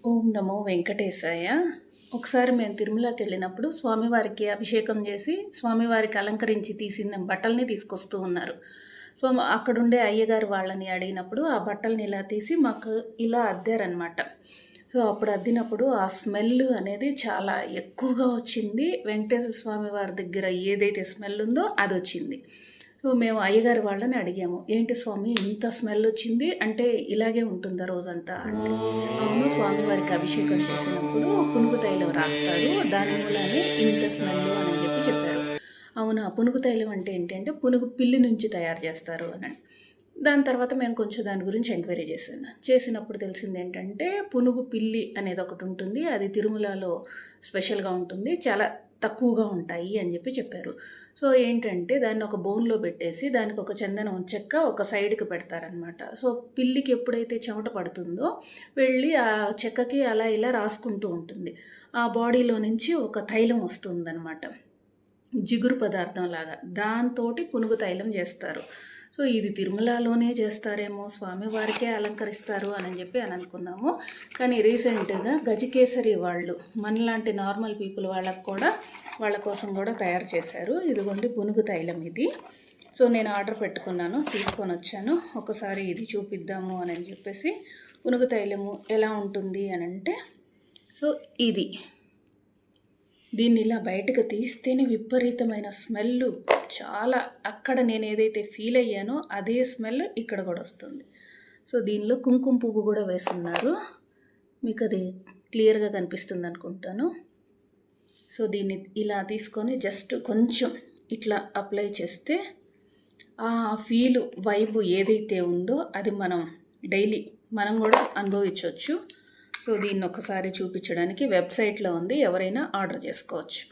ఓం నమో వెంకటేశాయ. ఒకసారి మేము తిరుమలకెళ్ళినప్పుడు స్వామివారికి అభిషేకం చేసి, స్వామివారికి అలంకరించి తీసిన బట్టల్ని తీసుకొస్తూ ఉన్నారు. సో, అక్కడుండే అయ్యగారు వాళ్ళని అడిగినప్పుడు, ఆ బట్టల్ని ఇలా తీసి మాకు ఇలా అద్దారనమాట. సో, అప్పుడు అద్దినప్పుడు ఆ స్మెల్ అనేది చాలా ఎక్కువగా వచ్చింది. వెంకటేశ్వర స్వామి వారి దగ్గర ఏదైతే స్మెల్ ఉందో అదొచ్చింది. సో, మేము అయ్యగారు వాళ్ళని అడిగాము. "ఏంటి స్వామి ఇంత స్మెల్ వచ్చింది? అంటే ఇలాగే ఉంటుందా రోజంతా?" అంటే, "అవును స్వామివారికి అభిషేకం చేసినప్పుడు పునుగు తైలం రాస్తారు. దాని మూలానే ఇంత స్మెల్" అని చెప్పారు. అవునా! పునుగు తైలం అంటే ఏంటి అంటే పునుగు పిల్లి నుంచి తయారు చేస్తారు అనండి. దాని తర్వాత మేము కొంచెం దాని గురించి ఎంక్వైరీ చేసినప్పుడు తెలిసిందేంటంటే పునుగు పిల్లి అనేది ఒకటుంటుంది. అది తిరుమలలో స్పెషల్‌గా ఉంటుంది. చాలా తక్కువగా ఉంటాయి అని చెప్పారు. సో, ఏంటంటే దాన్ని ఒక బౌల్‌లో పెట్టేసి దానికి ఒక చందనం చెక్క ఒక సైడ్‌కి పెడతారనమాట. సో, పిల్లికి ఎప్పుడైతే చెమట పడుతుందో వెళ్ళి ఆ చెక్కకి అలా ఇలా రాసుకుంటూ ఉంటుంది. ఆ బాడీలో నుంచి ఒక తైలం వస్తుందనమాట. జిగురు పదార్థంలాగా. దాంతోటి పునుగు తైలం చేస్తారు. సో, ఇది తిరుమలలోనే చేస్తారేమో, స్వామివారికే అలంకరిస్తారు అని అనుకున్నాము. కానీ రీసెంట్‌గా గజకేసరి వాళ్ళు, మనలాంటి నార్మల్ పీపుల్ వాళ్ళకి కూడా వాళ్ళ కోసం కూడా తయారు చేశారు. ఇదిగోండి పునుగు తైలం ఇది. సో, నేను ఆర్డర్ పెట్టుకున్నాను, తీసుకొనొచ్చాను. ఒకసారి ఇది చూపిద్దాము అని పునుగు తైలము ఎలా ఉంటుంది అనంటే, సో ఇది. దీన్ని ఇలా బయటకు తీస్తేనే విపరీతమైన స్మెల్లు చాలా, అక్కడ నేను ఏదైతే ఫీల్ అయ్యానో అదే స్మెల్ ఇక్కడ కూడా వస్తుంది. సో, దీనిలో కుంకుమ పువ్వు కూడా వేస్తున్నారు. మీకు అది క్లియర్గా కనిపిస్తుంది అనుకుంటాను. సో, దీన్ని ఇలా తీసుకొని జస్ట్ కొంచెం ఇట్లా అప్లై చేస్తే ఆ ఫీలు వైబు ఏదైతే ఉందో అది డైలీ మనం కూడా అనుభవించవచ్చు. సో, దీన్ని ఒకసారి చూపించడానికి వెబ్సైట్లో ఉంది, ఎవరైనా ఆర్డర్ చేసుకోవచ్చు.